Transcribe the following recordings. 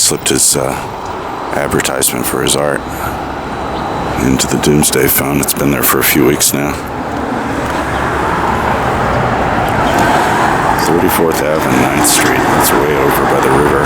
slipped his advertisement for his art into the Doomsday phone. It's been there for a few weeks now. 34th Ave and 9th Street. That's way over by the river.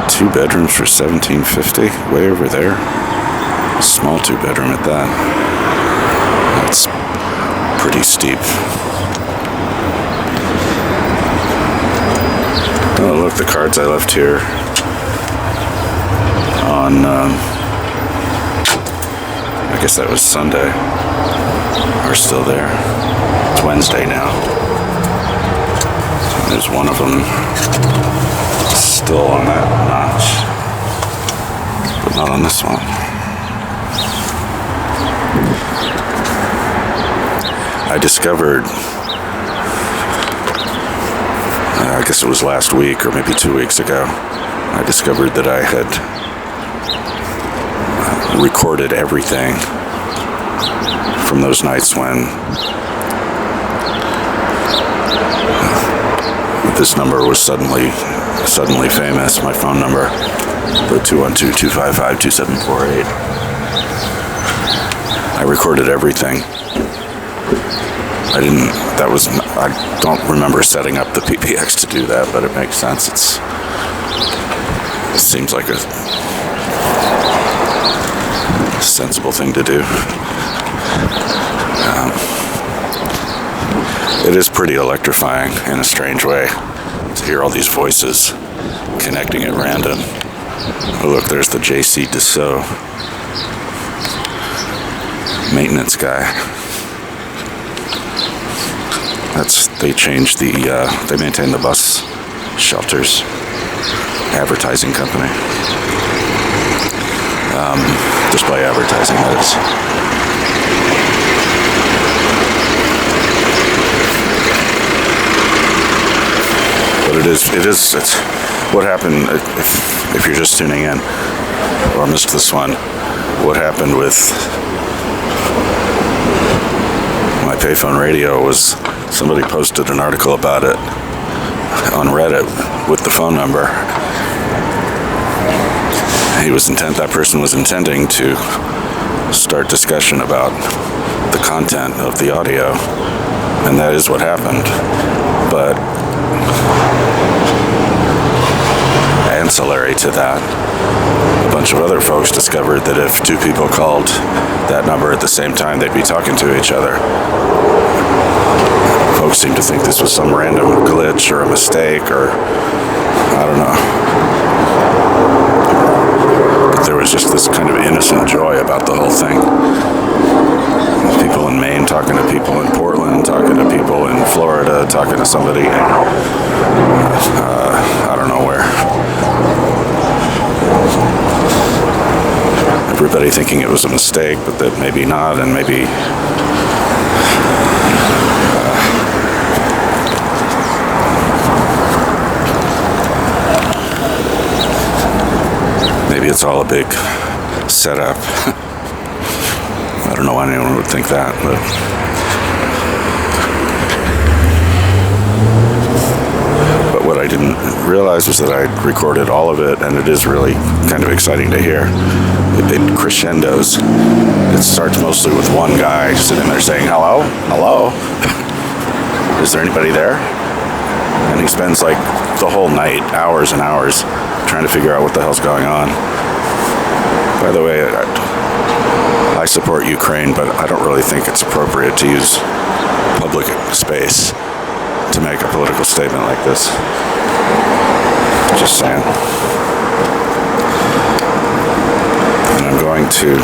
2 bedrooms for $1,750. Way over there. Small 2-bedroom at that. That's pretty steep. Oh, look, the cards I left here on, I guess that was Sunday, are still there. It's Wednesday now. There's one of them still on that notch, but not on this one. I discovered, I guess it was last week or maybe 2 weeks ago, I discovered that I had recorded everything from those nights when this number was suddenly famous, my phone number, the 212-255-2748. I recorded everything. I don't remember setting up the PPX to do that, but it makes sense. It seems like a sensible thing to do. It is pretty electrifying in a strange way to hear all these voices connecting at random. Oh, look, there's the JC Dassault maintenance guy. They changed they maintain the bus shelters. Advertising company. Display advertising, that is. But it's what happened, if you're just tuning in, or missed this one, what happened with my Payphone Radio was somebody posted an article about it on Reddit with the phone number. That person was intending to start discussion about the content of the audio, and that is what happened. But ancillary to that, a bunch of other folks discovered that if 2 people called that number at the same time, they'd be talking to each other. Folks seem to think this was some random glitch or a mistake, or I don't know. But there was just this kind of innocent joy about the whole thing. People in Maine talking to people in Portland, talking to people in Florida, talking to somebody in, I don't know where. Everybody thinking it was a mistake, but that maybe not, and maybe it's all a big setup. I don't know why anyone would think that, but what I didn't realize was that I recorded all of it, and it is really kind of exciting to hear. It crescendos. It starts mostly with one guy sitting there saying, hello, hello. Is there anybody there? And he spends like the whole night, hours and hours, trying to figure out what the hell's going on. By the way, I support Ukraine, but I don't really think it's appropriate to use public space to make a political statement like this. Just saying. And I'm going to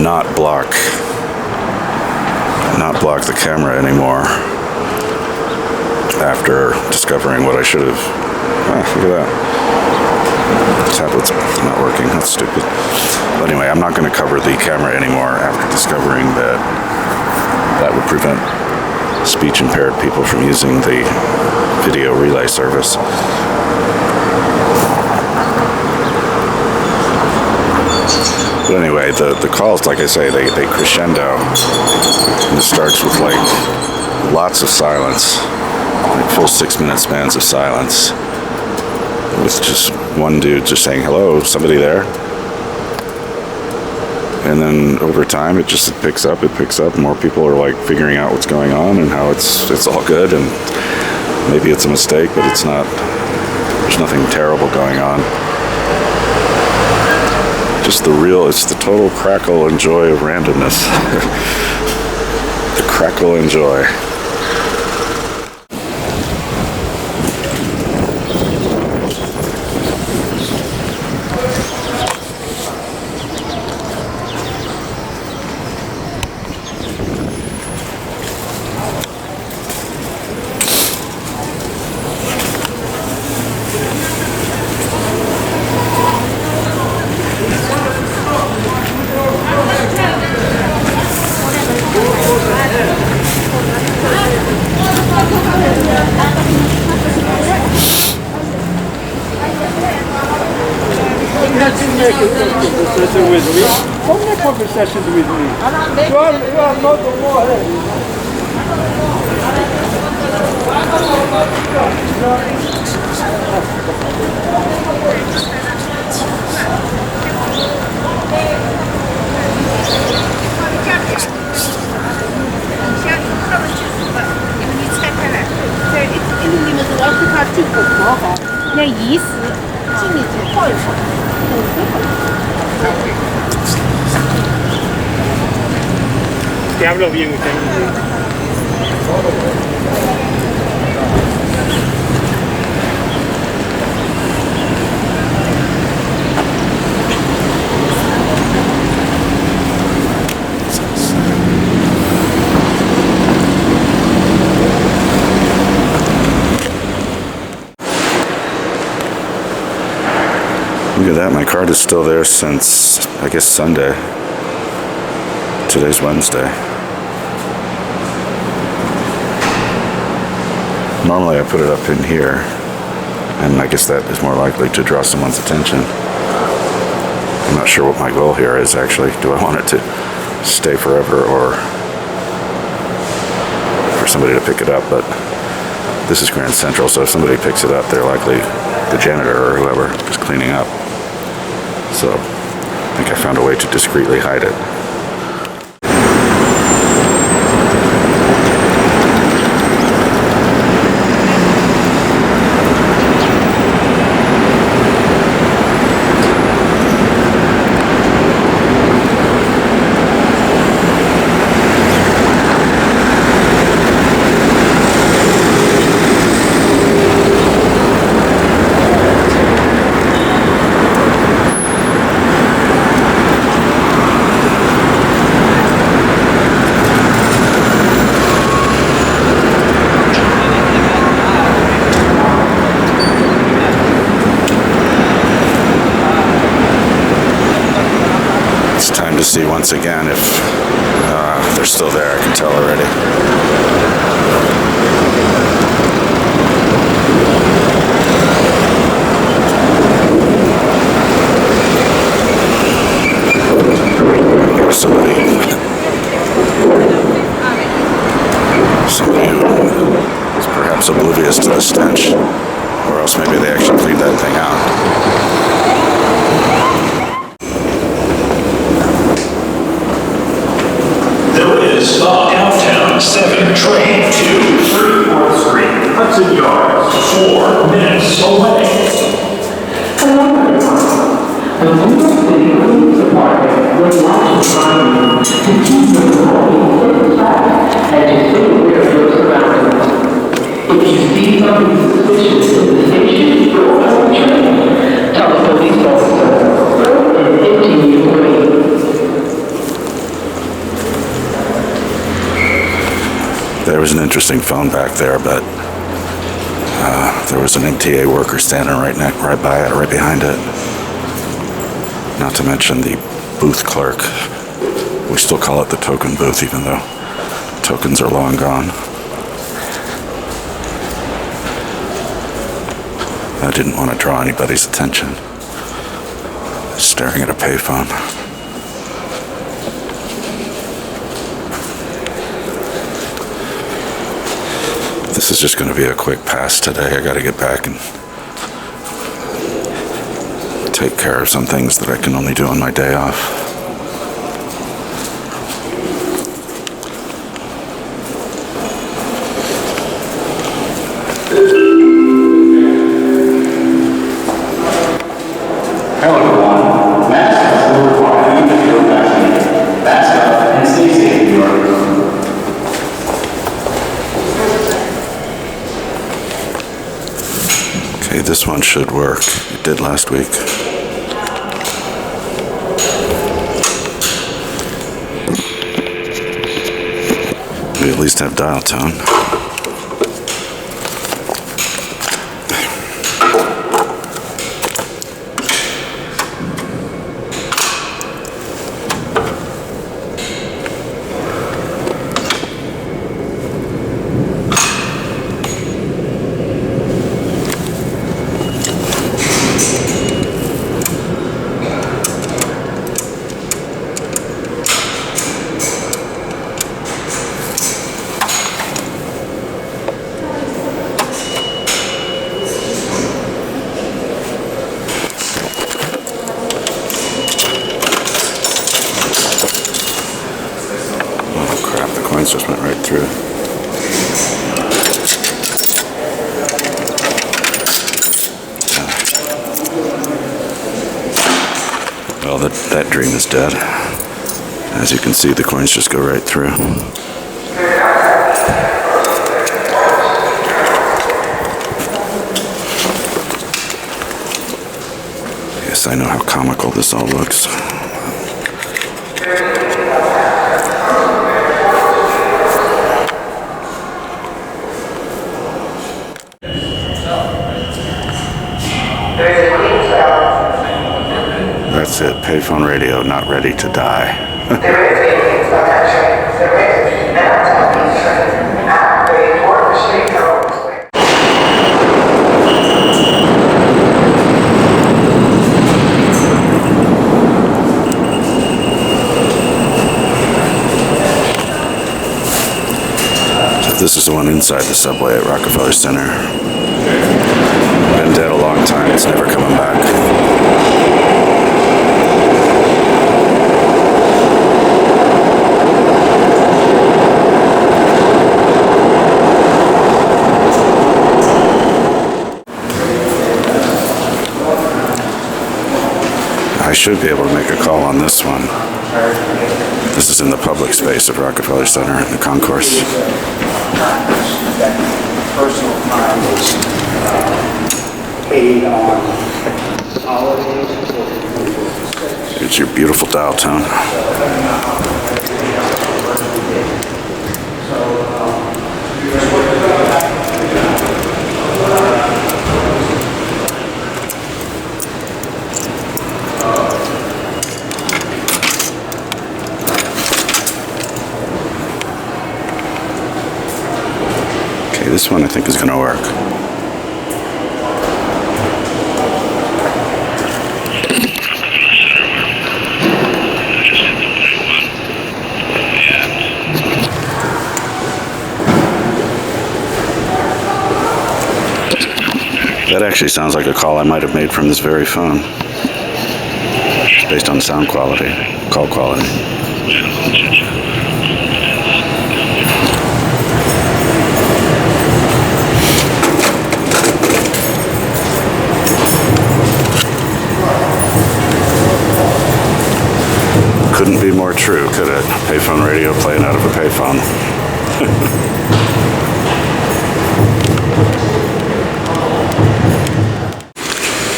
not block the camera anymore after discovering what I should have. Look at that. The tablet's not working. That's stupid. But anyway, I'm not going to cover the camera anymore after discovering that that would prevent speech-impaired people from using the video relay service. But anyway, the calls, like I say, they crescendo. And it starts with like lots of silence, like full 6-minute spans of silence. it's just one dude just saying, hello, somebody there? And then over time, it picks up. More people are like figuring out what's going on and how it's all good. And maybe it's a mistake, but it's not. There's nothing terrible going on. Just it's the total crackle and joy of randomness. The crackle and joy. Conversation with me. Come make conversation with me. You are not the one. Diablo bien Look at that, my card is still there since, I guess, Sunday. Today's Wednesday. Normally I put it up in here, and I guess that is more likely to draw someone's attention. I'm not sure what my goal here is, actually. Do I want it to stay forever or for somebody to pick it up? But this is Grand Central, so if somebody picks it up, they're likely the janitor or whoever is cleaning up. So I think I found a way to discreetly hide it. See once again if they're still there. I can tell already. Here's somebody who is perhaps oblivious to the stench, or else maybe they actually cleaned that thing out. Downtown 7 train to 34th Street, Hudson Yards, 4 minutes away. Hello everyone. The New York City Police Department would like to remind you to keep your belongings inside and to stay aware of your surroundings. If you see something suspicious in the station or on the train, tell the police officer and empty your way. There was an interesting phone back there, but there was an MTA worker standing right by it, right behind it. Not to mention the booth clerk. We still call it the token booth, even though tokens are long gone. I didn't want to draw anybody's attention. Staring at a payphone. This is just going to be a quick pass today. I got to get back and take care of some things that I can only do on my day off. Hello everyone. Masks will require you to feel vaccinated. Mask up and stay safe in your room. Okay, this one should work. It did last week. We at least have dial tone. Just went right through. Well, that dream is dead. As you can see, the coins just go right through. Yes, I know how comical this all looks. That's it. Payphone Radio, not ready to die. There is a thing about that train. There is. And I'm talking train. Not ready for the street roads. So this is the one inside the subway at Rockefeller Center. Been dead a long time. It's never coming back. I should be able to make a call on this one. This is in the public space of Rockefeller Center in the concourse. Personal time is paid on holidays. Here's your beautiful dial tone. This one I think is going to work. That actually sounds like a call I might have made from this very phone, based on sound quality, call quality. Couldn't be more true, could it? Payphone radio playing out of a payphone.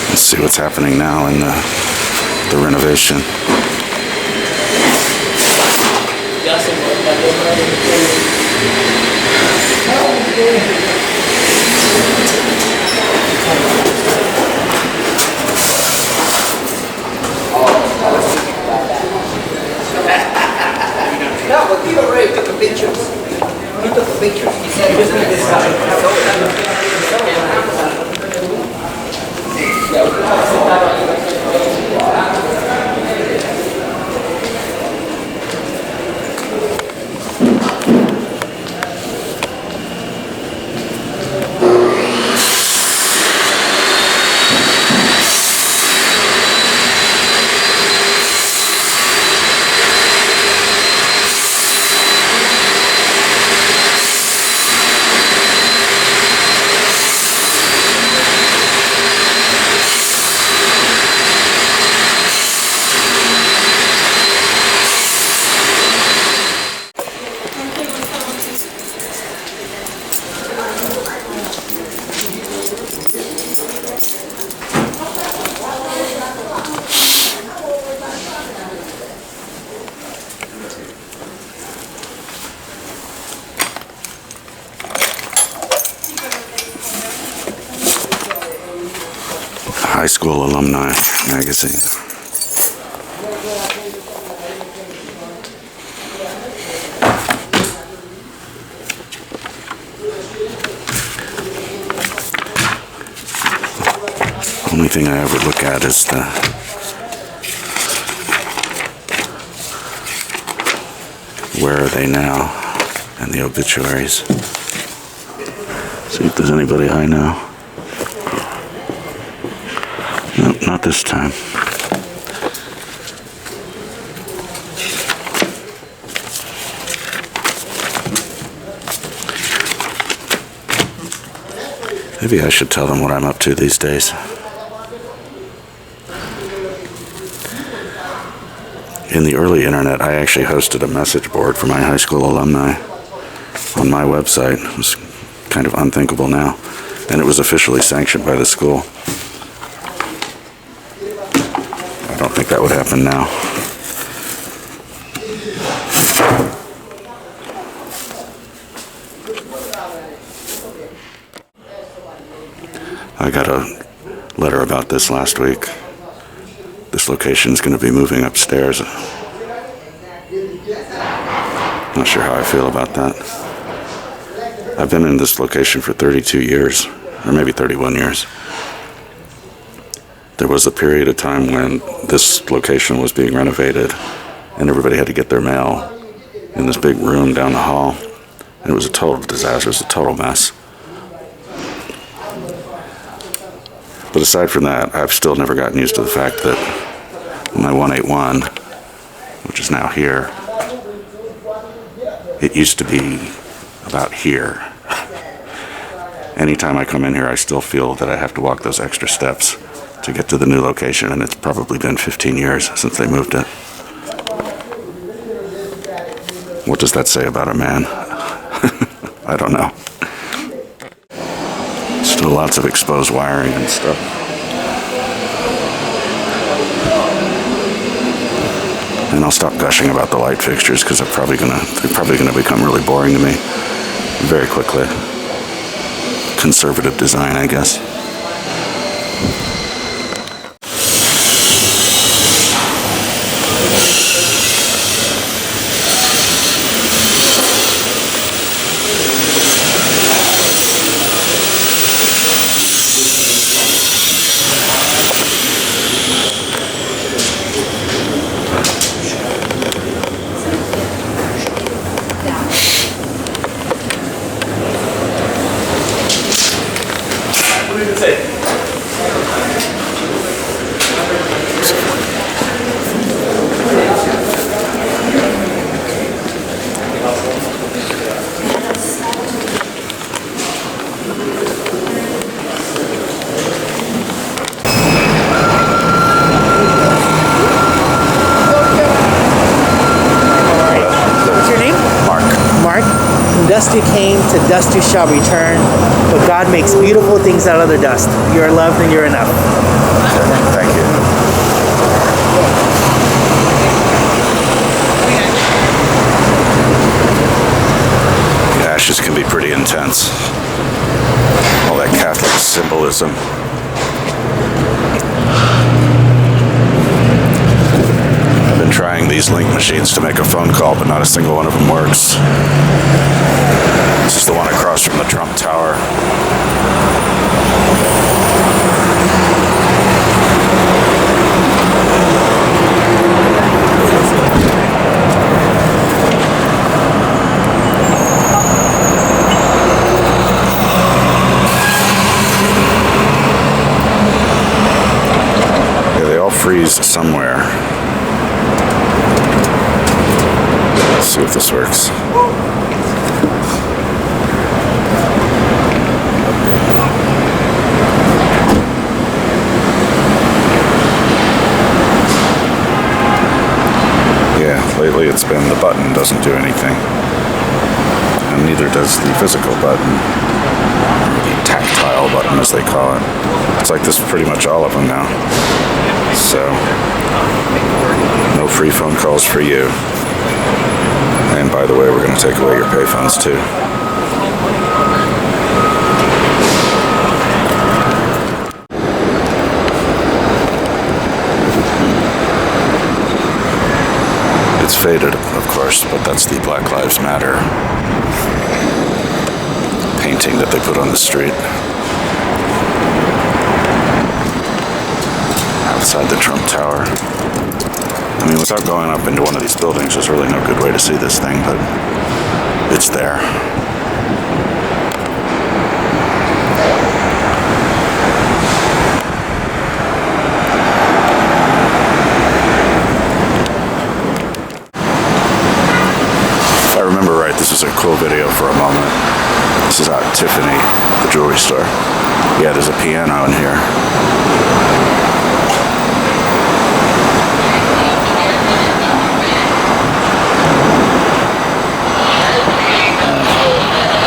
Let's see what's happening now in the renovation. No, but he already took the pictures. He took the pictures. He said he was going to decide. school alumni magazine. Only thing I ever look at is the where are they now and the obituaries. See if there's anybody I know. Nope, not this time. Maybe I should tell them what I'm up to these days. In the early internet, I actually hosted a message board for my high school alumni on my website. It was kind of unthinkable now. And it was officially sanctioned by the school. I don't think that would happen now. I got a letter about this last week. This location is going to be moving upstairs. Not sure how I feel about that. I've been in this location for 32 years, or maybe 31 years. There was a period of time when this location was being renovated and everybody had to get their mail in this big room down the hall. And it was a total disaster, it was a total mess. But aside from that, I've still never gotten used to the fact that my 181, which is now here, it used to be about here. Anytime I come in here, I still feel that I have to walk those extra steps to get to the new location, and it's probably been 15 years since they moved it. What does that say about a man? I don't know. Still lots of exposed wiring and stuff. And I'll stop gushing about the light fixtures because they're probably gonna become really boring to me very quickly. Conservative design, I guess. Dust you came, to dust you shall return. But God makes beautiful things out of the dust. You are loved and you're enough. Thank you. The ashes can be pretty intense. All that Catholic symbolism. I've been trying these link machines to make a phone call, but not a single one of them works. This is the one across from the Trump Tower. Yeah, they all freeze somewhere. Let's see if this works. Lately it's been the button doesn't do anything, and neither does the physical button, or the tactile button as they call it. It's like this pretty much all of them now. So, no free phone calls for you. And by the way, we're going to take away your payphones too. faded, of course, but that's the Black Lives Matter painting that they put on the street outside the Trump Tower. I mean, without going up into one of these buildings, there's really no good way to see this thing, but it's there. If I remember right, this was a cool video for a moment. This is out at Tiffany, the jewelry store. Yeah, there's a piano in here.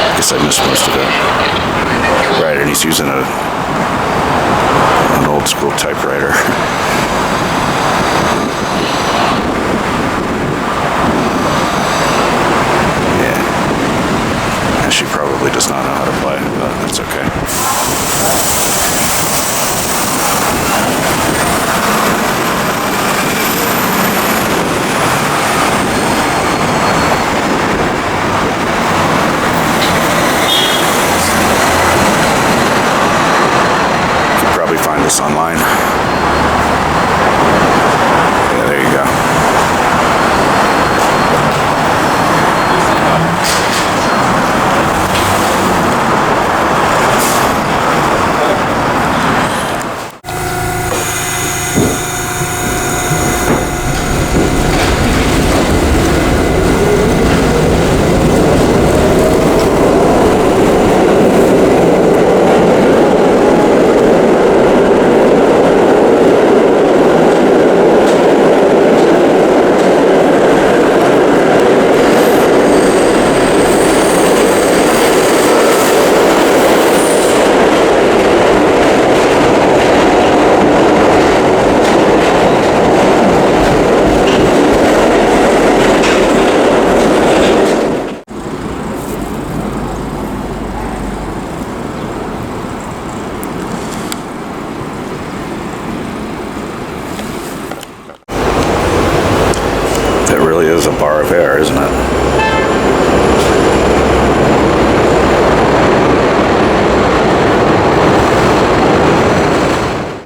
I guess I missed most of it. Right, and he's using an old school typewriter. She probably does not know how to play, but that's okay. You could probably find this online. Yeah, there you go. It really is a bar of air, isn't it?